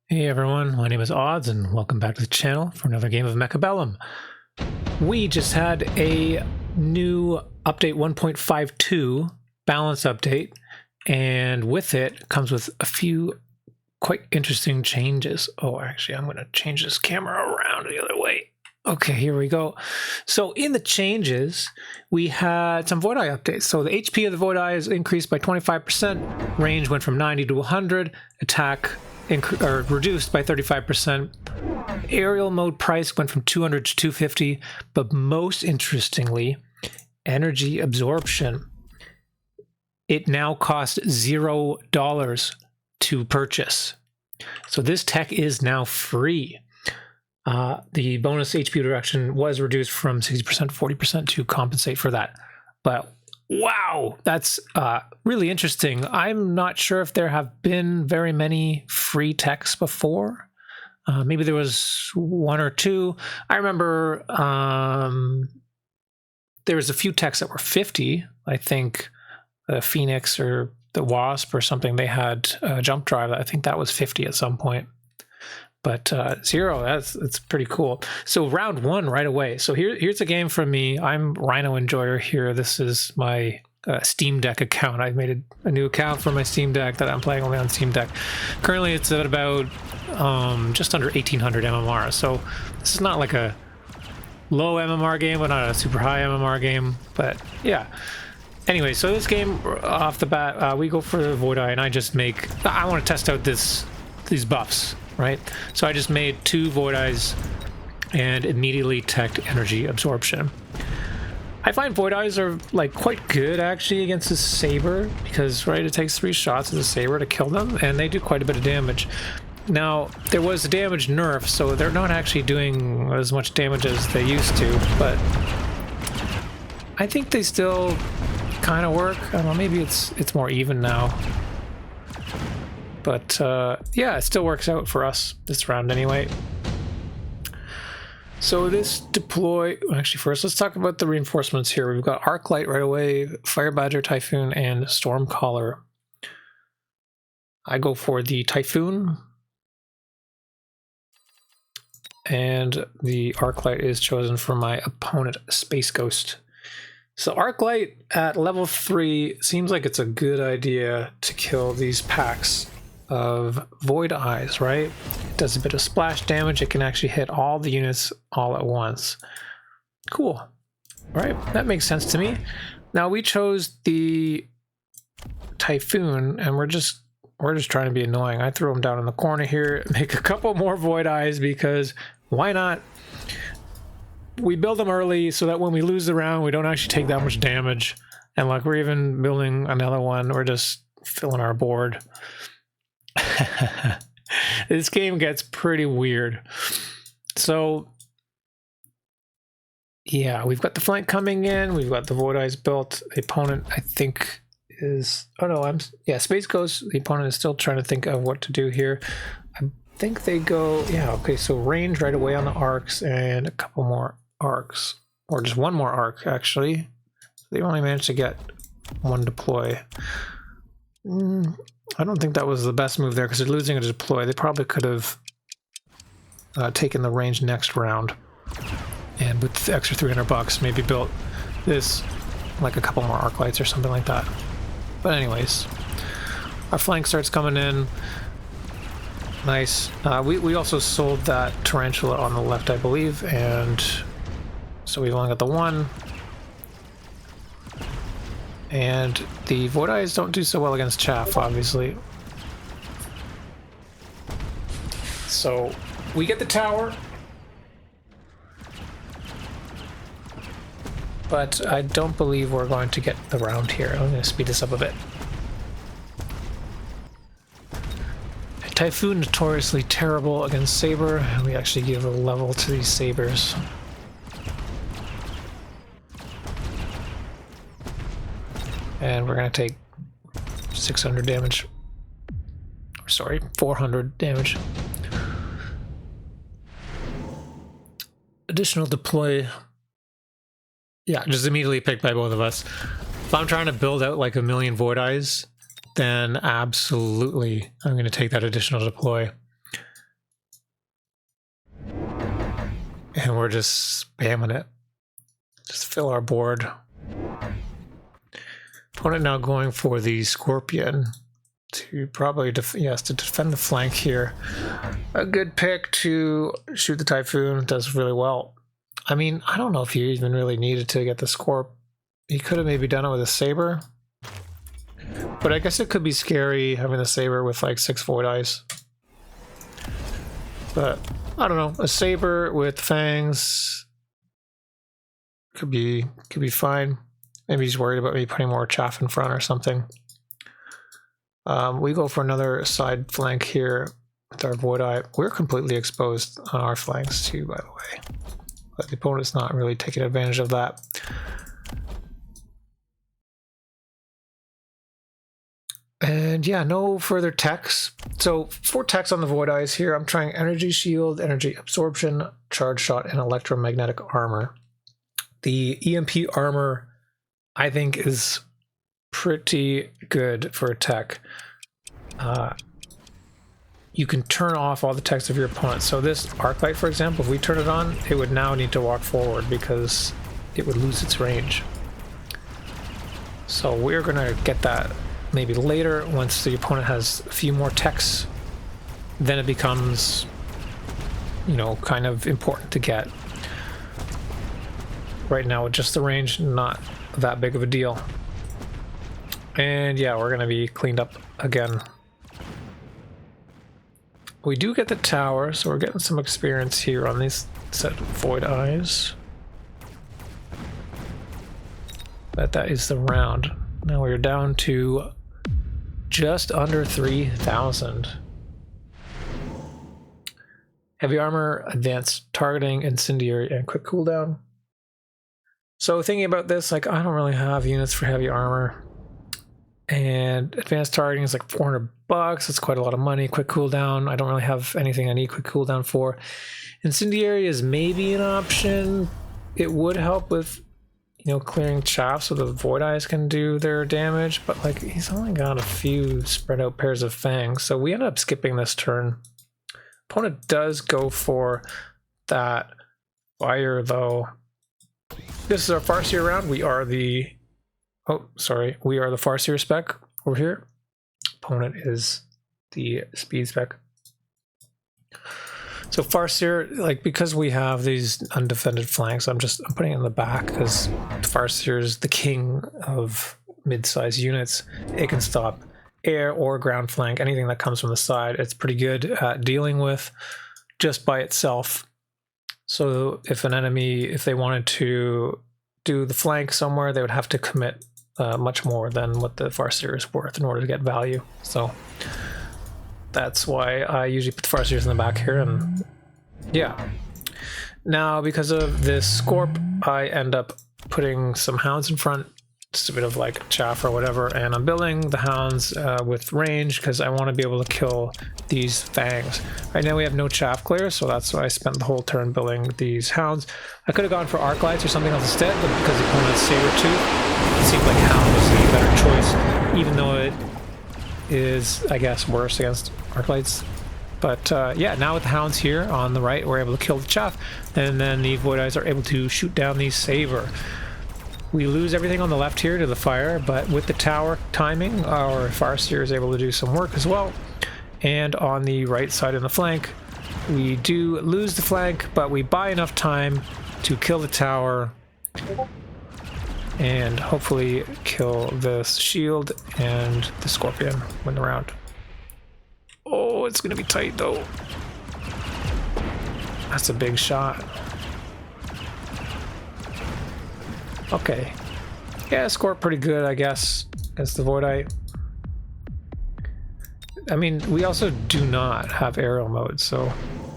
Hey everyone, my name is Odds and welcome back to the channel for another game of Mechabellum. We just had a new update 1.52 balance update, and with it comes with a few quite interesting changes. Oh, actually I'm going to change this camera around the other way. Okay, here we go. So in the changes, we had some Void Eye updates. So the HP of the Void Eye is increased by 25%, range went from 90 to 100, attack reduced by 35%. Aerial mode price went from 200 to 250, but most interestingly, energy absorption. It now costs $0 to purchase. So this tech is now free. The bonus HP reduction was reduced from 60% to 40% to compensate for that. But wow, that's really interesting. I'm not sure if there have been very many free techs before. Maybe there was one or two. I remember there was a few techs that were 50. I think the Phoenix or the Wasp or something, they had a jump drive. I think that was 50 at some point. But zero, that's pretty cool. So round one right away. So here's a game from me. I'm Rhino Enjoyer here. This is my Steam Deck account. I made a new account for my Steam Deck that I'm playing only on Steam Deck. Currently it's at about just under 1800 MMR. So this is not like a low MMR game, but not a super high MMR game. But yeah. Anyway, so this game off the bat, we go for the Void Eye, and I want to test out these buffs. Right, so I just made 2 Void Eyes and immediately teched energy absorption. I find Void Eyes are like quite good actually against the Saber because it takes 3 shots of the Saber to kill them, and they do quite a bit of damage. Now there was a damage nerf, so they're not actually doing as much damage as they used to, but I think they still kind of work. I don't know, maybe it's more even now. But yeah, it still works out for us this round anyway. So this deploy, actually first let's talk about the reinforcements here. We've got Arc Light right away, Fire Badger, Typhoon, and Stormcaller. I go for the Typhoon. And the Arc Light is chosen for my opponent, Space Ghost. So Arc Light at level 3 seems like it's a good idea to kill these packs of Void Eyes, right? It does a bit of splash damage. It can actually hit all the units all at once. Cool. All right, that makes sense to me. Now we chose the Typhoon, and we're just trying to be annoying. I throw them down in the corner here, make a couple more Void Eyes because why not? We build them early so that when we lose the round, we don't actually take that much damage. And like we're even building another one. We're just filling our board. This game gets pretty weird. So yeah, we've got the flank coming in, we've got the Void Eyes built. The opponent I think is Space Ghost. The opponent is still trying to think of what to do here. I think they go so range right away on the arcs and a couple more arcs, or just one more arc actually. They only managed to get one deploy. I don't think that was the best move there because they're losing a deploy. They probably could have taken the range next round, and with the extra $300 maybe built this like a couple more arc lights or something like that. But anyways, our flank starts coming in. Nice. We also sold that tarantula on the left, I believe, and so we've only got the one. And the Void Eyes don't do so well against chaff, obviously. So we get the tower, but I don't believe we're going to get the round here. I'm going to speed this up a bit. Typhoon notoriously terrible against Saber, and we actually give a level to these Sabers. And we're going to take 600 damage. Sorry, 400 damage. Additional deploy. Yeah, just immediately picked by both of us. If I'm trying to build out like a million Void Eyes, then absolutely I'm going to take that additional deploy. and we're just spamming it. Just fill our board. Opponent now going for the Scorpion to probably to defend the flank here. A good pick to shoot the Typhoon. Does really well. I mean, I don't know if he even really needed to get the Scorp. He could have maybe done it with a Saber. But I guess it could be scary having the Saber with like 6 Void Eyes. But I don't know. A Saber with Fangs could be fine. Maybe he's worried about me putting more chaff in front or something. We go for another side flank here with our Void Eye. We're completely exposed on our flanks too, by the way. But the opponent's not really taking advantage of that. And yeah, no further techs. So 4 techs on the Void Eyes here. I'm trying Energy Shield, Energy Absorption, Charge Shot, and Electromagnetic Armor. The EMP armor, I think, is pretty good for a tech. You can turn off all the techs of your opponent. So this Arclight, for example, if we turn it on, it would now need to walk forward because it would lose its range. So we're gonna get that maybe later once the opponent has a few more techs. Then it becomes, you know, kind of important to get. Right now with just the range, not that big of a deal. And yeah, we're gonna be cleaned up again. We do get the tower, so we're getting some experience here on these set of Void Eyes. But that is the round. Now we're down to just under 3,000. Heavy armor, advanced targeting, incendiary, and quick cooldown. So thinking about this, like, I don't really have units for heavy armor. And advanced targeting is like $400. That's quite a lot of money. Quick cooldown, I don't really have anything I need quick cooldown for. Incendiary is maybe an option. It would help with, you know, clearing chaff so the Void Eyes can do their damage, but like he's only got a few spread out pairs of fangs, so we end up skipping this turn. Opponent does go for that fire though. This is our Farseer round. We are the Farseer spec over here. Opponent is the speed spec. So Farseer, like, because we have these undefended flanks, I'm putting it in the back because Farseer is the king of mid-sized units. It can stop air or ground flank, anything that comes from the side. It's pretty good at dealing with just by itself. So if an enemy, if they wanted to do the flank somewhere, they would have to commit much more than what the Farseer is worth in order to get value. So that's why I usually put the Farseers in the back here. And yeah, now because of this Scorp, I end up putting some Hounds in front, just a bit of like chaff or whatever, and I'm building the Hounds with range because I want to be able to kill these Fangs. Right now we have no chaff clear, so that's why I spent the whole turn building these Hounds. I could have gone for Arclights or something else instead, but because the opponent's Saber-tooth, it seemed like Hound was the better choice, even though it is, I guess, worse against Arclights. But yeah, now with the Hounds here on the right, we're able to kill the chaff, and then the Void Eyes are able to shoot down the Saber. We lose everything on the left here to the fire, but with the tower timing, our Farseer is able to do some work as well. And on the right side in the flank, we do lose the flank, but we buy enough time to kill the tower and hopefully kill the shield and the Scorpion win the round. Oh, it's gonna be tight though. That's a big shot. Okay. Yeah, scored pretty good, I guess, against the Void Eye. I mean, we also do not have aerial mode, so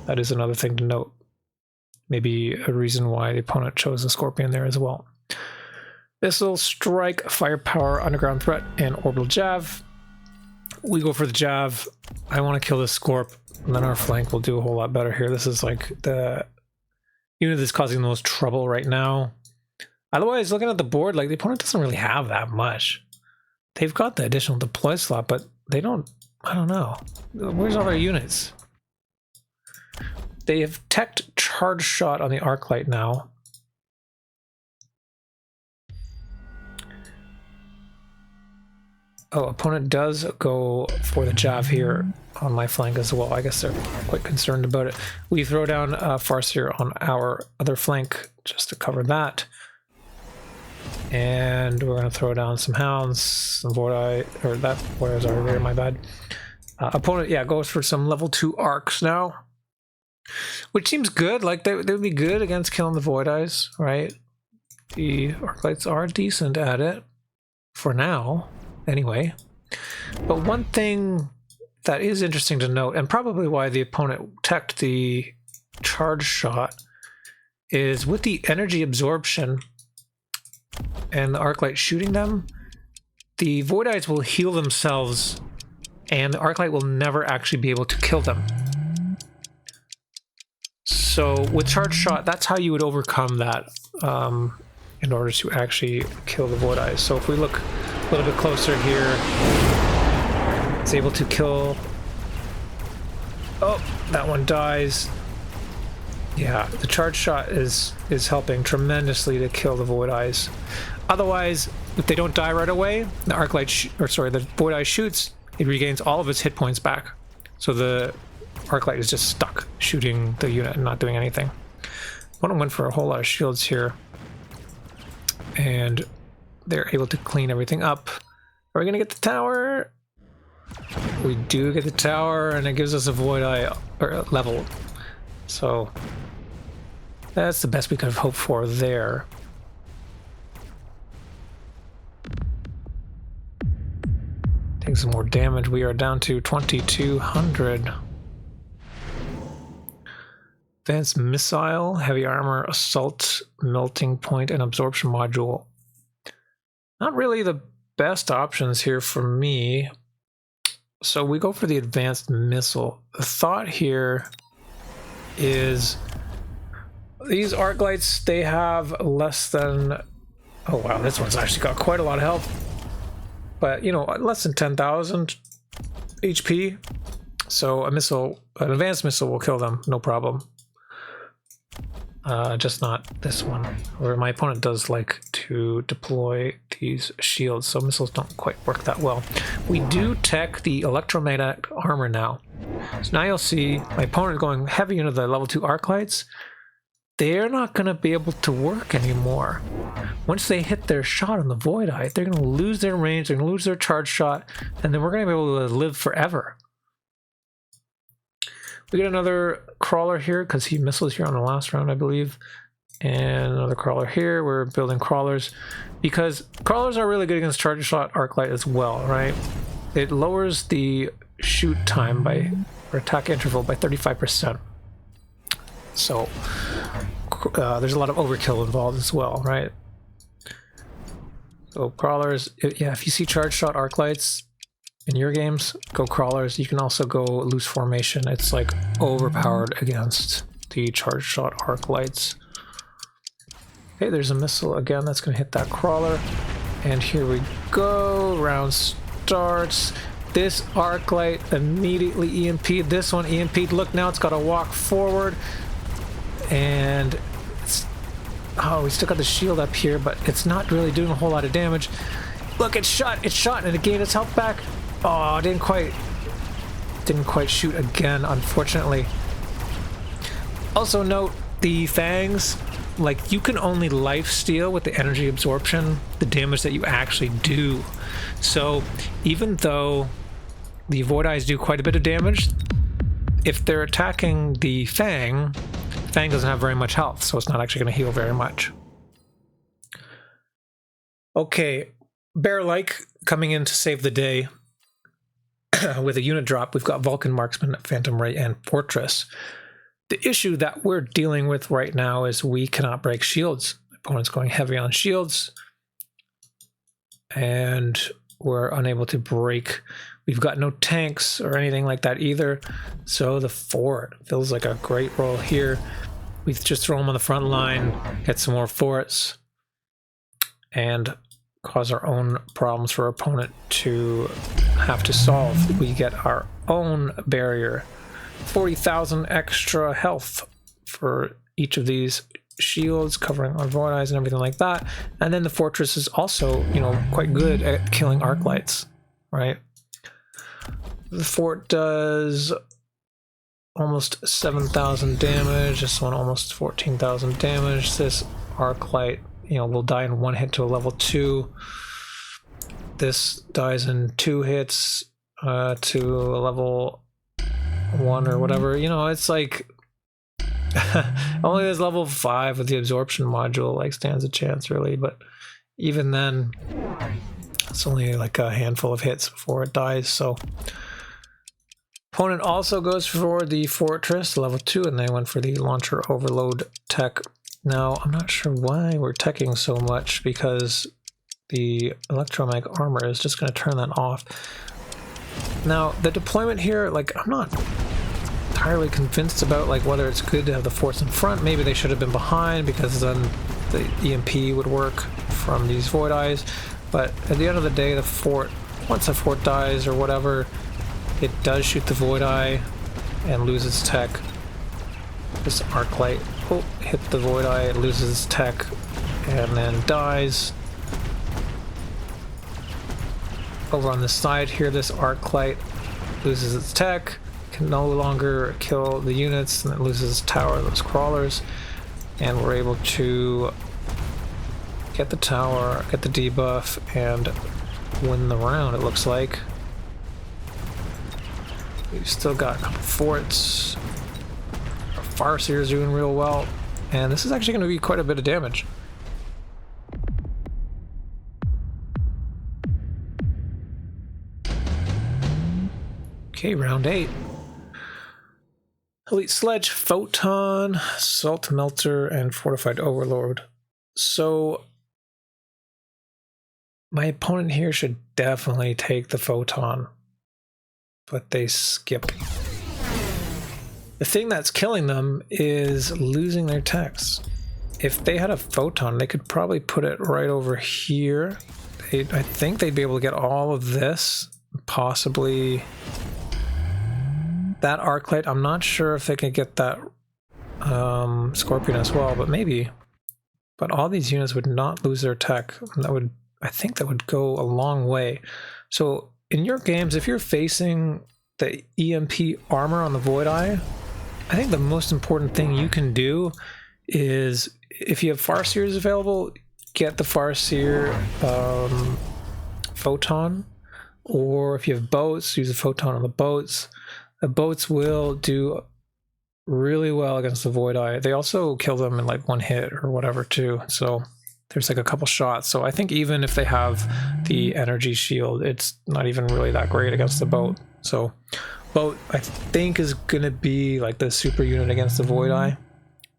that is another thing to note. Maybe a reason why the opponent chose the Scorpion there as well. Missile, Strike, Firepower, Underground Threat, and Orbital Jav. We go for the Jav. I want to kill this Scorp, and then our flank will do a whole lot better here. This is like the unit that's causing the most trouble right now. Otherwise, looking at the board, like the opponent doesn't really have that much. They've got the additional deploy slot, but they don't, I don't know. Where's all their units? they have teched charge shot on the arc light now. Oh, opponent does go for the jav here on my flank as well. I guess they're quite concerned about it. We throw down Farseer on our other flank just to cover that. And we're going to throw down some hounds, some Void-Eye, or that Void-Eye is already there, my bad. Opponent, yeah, goes for some level 2 arcs now. Which seems good, like they would be good against killing the Void-Eyes, right? The arc lights are decent at it, for now. Anyway, but one thing that is interesting to note, and probably why the opponent teched the charge shot, is with the energy absorption and the arc light shooting them, the Void-Eyes will heal themselves and the arc light will never actually be able to kill them. So with charge shot, that's how you would overcome that in order to actually kill the Void-Eyes. So if we look a little bit closer here, it's able to kill. Oh, that one dies. Yeah, the charge shot is helping tremendously to kill the Void-Eyes. Otherwise, if they don't die right away, the arc light the Void-Eye shoots, it regains all of its hit points back. So the arc light is just stuck shooting the unit and not doing anything. One went for a whole lot of shields here, and they're able to clean everything up. Are we gonna get the tower? We do get the tower, and it gives us a Void-Eye level. So that's the best we could have hoped for there. Taking some more damage. We are down to 2,200. Advanced missile, heavy armor, assault, melting point, and absorption module. Not really the best options here for me. So we go for the advanced missile. The thought here is these arc lights, they have less than, oh wow, this one's actually got quite a lot of health, but you know, less than 10,000 HP. So a missile, an advanced missile will kill them, no problem. Just not this one, where my opponent does like to deploy these shields, so missiles don't quite work that well. We do tech the electromagnetic armor now. So now you'll see my opponent going heavy into the level 2 arc lights. They're not going to be able to work anymore. Once they hit their shot on the Void-Eye, they're going to lose their range, they're going to lose their charge shot, and then we're going to be able to live forever. We get another crawler here because he missiles here on the last round, I believe. And another crawler here. We're building crawlers because crawlers are really good against charge shot arc light as well, right? It lowers the shoot time by, or attack interval by 35%. So there's a lot of overkill involved as well, right? So crawlers, yeah, if you see charge shot arc lights in your games, go crawlers. You can also go loose formation. It's like overpowered against the charge shot arc lights. Okay, there's a missile again that's going to hit that crawler. And here we go. Round starts. This arc light immediately EMP'd. This one EMP'd. Look, now it's got to walk forward. And it's, oh, we still got the shield up here, but it's not really doing a whole lot of damage. Look, it's shot, and it gained its health back. Oh, didn't quite shoot again, unfortunately. Also note the fangs, like you can only lifesteal with the energy absorption the damage that you actually do. So even though the Void-Eyes do quite a bit of damage, if they're attacking the Fang doesn't have very much health, so it's not actually going to heal very much. Okay, Bear-like coming in to save the day. With a unit drop, we've got Vulcan Marksman, Phantom Ray, and Fortress. The issue that we're dealing with right now is we cannot break shields. The opponent's going heavy on shields, and we're unable to break. We've got no tanks or anything like that either, so the fort feels like a great role here. We just throw them on the front line, get some more forts, and cause our own problems for our opponent to have to solve. We get our own barrier 40,000 extra health for each of these shields, covering on void eyes and everything like that. And then the fortress is also, you know, quite good at killing arc lights, right? The fort does almost 7,000 damage. This one almost 14,000 damage. This arc light, you know, will die in one hit to a level 2. This dies in 2 hits to a level 1 or whatever. You know, it's like only this level 5 with the absorption module like stands a chance really, but even then it's only like a handful of hits before it dies. So opponent also goes for the fortress level 2, and they went for the launcher overload tech. Now I'm not sure why we're teching so much, because the electromag armor is just going to turn that off. Now the deployment here, like, I'm not entirely convinced about like whether it's good to have the forts in front. Maybe they should have been behind, because then the EMP would work from these void eyes. But at the end of the day, the fort, once a fort dies or whatever, it does shoot the void eye and loses tech. This arc light, oh, hit the void eye, it loses tech and then dies. Over on the side here, this arc light loses its tech, can no longer kill the units, and it loses its tower, those crawlers, and we're able to get the tower, get the debuff, and win the round, it looks like. We've still got a couple forts. Our Farseer is doing real well, and this is actually going to be quite a bit of damage. Okay, round 8. Elite Sledge, Photon, Salt Melter, and Fortified Overlord. So my opponent here should definitely take the Photon, but they skip. The thing that's killing them is losing their techs. If they had a Photon, they could probably put it right over here. I think they'd be able to get all of this, possibly that arc light. I'm not sure if they could get that Scorpion as well, but maybe. But all these units would not lose their tech. That would, I think that would go a long way. So in your games, if you're facing the EMP armor on the Void Eye, I think the most important thing you can do is, if you have Farseers available, get the Farseer Photon, or if you have boats, use a Photon on the boats. The boats will do really well against the Void Eye. They also kill them in like 1 hit or whatever too, so there's like a couple shots. So I think even if they have the energy shield, it's not even really that great against the boat. So boat, I think, is gonna be like the super unit against the Void Eye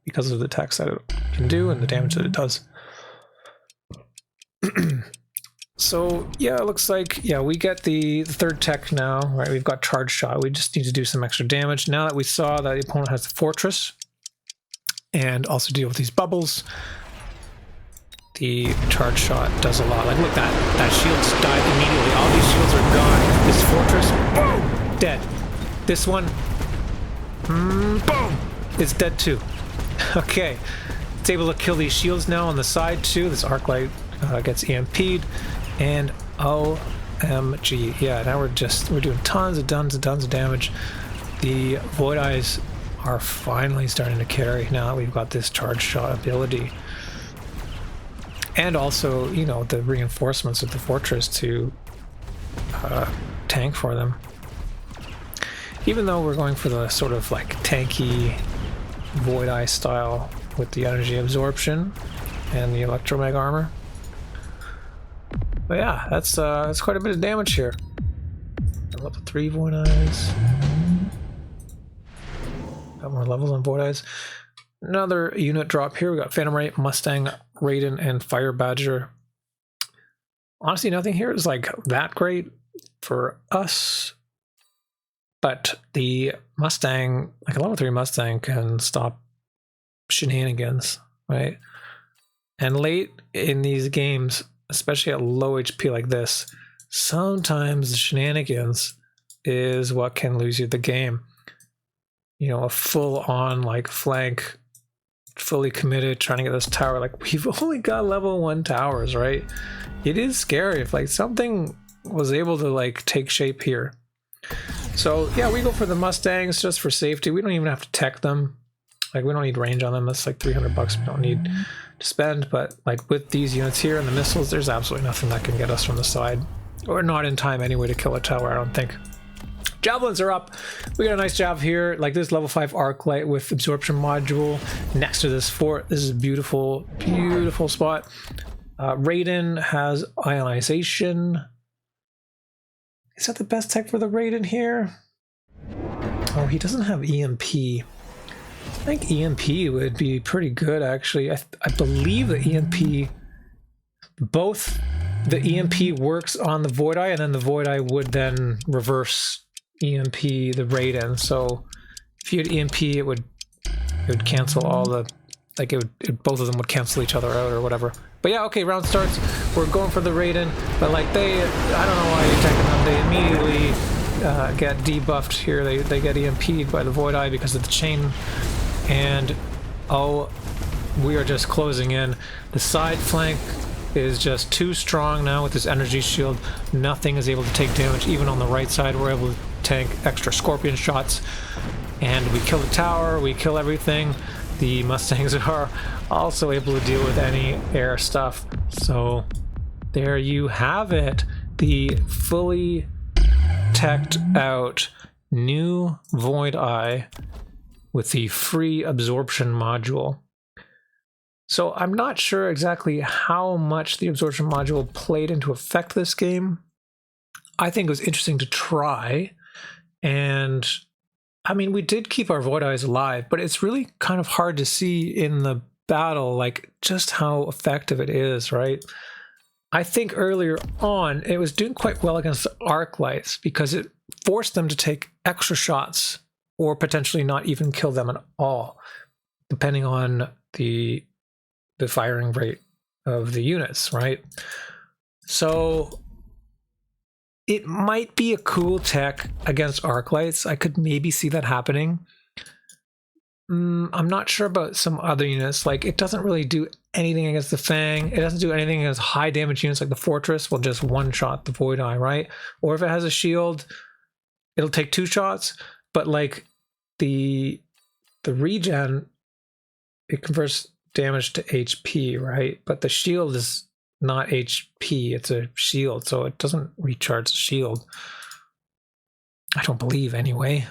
because of the attacks that it can do and the damage that it does. So yeah, it looks like, yeah, we get the third tech now, right? We've got charge shot. We just need to do some extra damage. Now that we saw that the opponent has the fortress and also deal with these bubbles, the charge shot does a lot. Like, look, that shield's died immediately. All these shields are gone. This fortress, boom, dead. This one, boom, it's dead too. Okay, it's able to kill these shields now on the side too. This arc light gets EMP'd. And OMG, yeah, now we're doing tons of damage. The Void Eyes are finally starting to carry now that we've got this charge shot ability. And also, you know, the reinforcements of the fortress to tank for them. Even though we're going for the sort of like tanky Void Eye style with the energy absorption and the electromag armor. But yeah, that's quite a bit of damage here. Level 3 Void Eyes. Got more levels on Void Eyes. Another unit drop here. We got Phantom Ray, Mustang, Raiden, and Fire Badger. Honestly, nothing here is like that great for us. But the Mustang, like a level 3 Mustang, can stop shenanigans, right? And late in these games, especially at low HP like this, sometimes the shenanigans is what can lose you the game. you know, a full-on like flank, fully committed, trying to get this tower. Like, we've only got level 1 towers, right? It is scary if like something was able to like take shape here. So yeah, we go for the Mustangs just for safety. We don't even have to tech them. Like, we don't need range on them. That's like 300 bucks we don't need to spend. But like with these units here and the missiles, there's absolutely nothing that can get us from the side. Or not in time anyway to kill a tower, I don't think. Javelins are up. We got a nice job here. Like this level 5 arc light with absorption module next to this fort. This is a beautiful, beautiful spot. Raiden has ionization. Is that the best tech for the Raiden here? Oh, he doesn't have EMP. I think EMP would be pretty good, actually. I believe the EMP, both the EMP works on the Void Eye, and then the Void Eye would then reverse EMP the Raiden. So if you had EMP, it would cancel all the, like both of them would cancel each other out or whatever. But yeah, okay, round starts. We're going for the Raiden, but like they, I don't know why you're attacking them. They immediately get debuffed here. They get EMP'd by the Void Eye because of the chain. And oh, we are just closing in. The side flank is just too strong now with this energy shield. Nothing is able to take damage. Even on the right side, we're able to tank extra scorpion shots. And we kill the tower, we kill everything. The Mustangs are also able to deal with any air stuff. So there you have it. The fully teched out new Void Eye with the free absorption module. So I'm not sure exactly how much the absorption module played into effect this game. I think it was interesting to try. And I mean, we did keep our Void Eyes alive, but it's really kind of hard to see in the battle, like just how effective it is, right? I think earlier on, it was doing quite well against the arc lights because it forced them to take extra shots or potentially not even kill them at all, depending on the firing rate of the units, right? So it might be a cool tech against arc lights. I could maybe see that happening. I'm not sure about some other units. Like, it doesn't really do anything against the Fang. It doesn't do anything against high damage units like the Fortress will just one-shot the Void Eye, right? Or if it has a shield, it'll take 2 shots. But like the regen, it converts damage to HP, right? But the shield is not HP, it's a shield, so it doesn't recharge the shield. I don't believe anyway.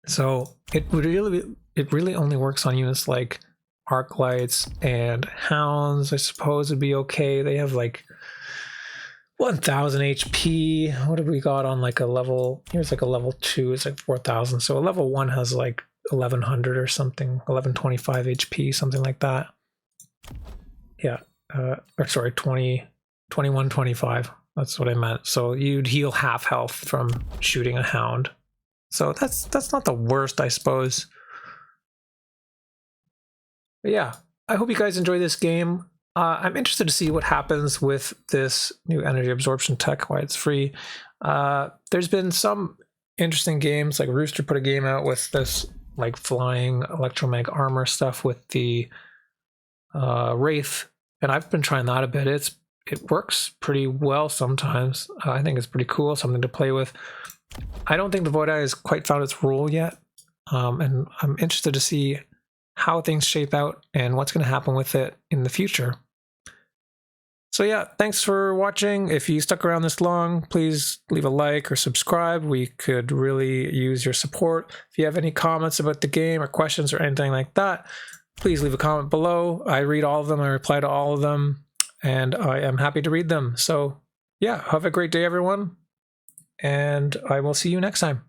So it really only works on units like arc lights and hounds. I suppose would be okay. They have like 1000 HP. What have we got on like a level? Here's like a level 2, it's like 4000. So a level 1 has like 1100 or something, 1125 HP, something like that. Yeah, or sorry, 2125. That's what I meant. So you'd heal half health from shooting a hound. So that's not the worst, I suppose. But yeah, I hope you guys enjoy this game. I'm interested to see what happens with this new energy absorption tech, why it's free. There's been some interesting games, like Rooster put a game out with this like flying electromag armor stuff with the Wraith, and I've been trying that a bit. It works pretty well sometimes. I think it's pretty cool, something to play with. I don't think the Void Eye has quite found its role yet, and I'm interested to see how things shape out and what's going to happen with it in the future. So yeah, thanks for watching. If you stuck around this long, please leave a like or subscribe. We could really use your support. If you have any comments about the game or questions or anything like that, please leave a comment below. I read all of them, I reply to all of them, and I am happy to read them. So yeah, have a great day, everyone, and I will see you next time.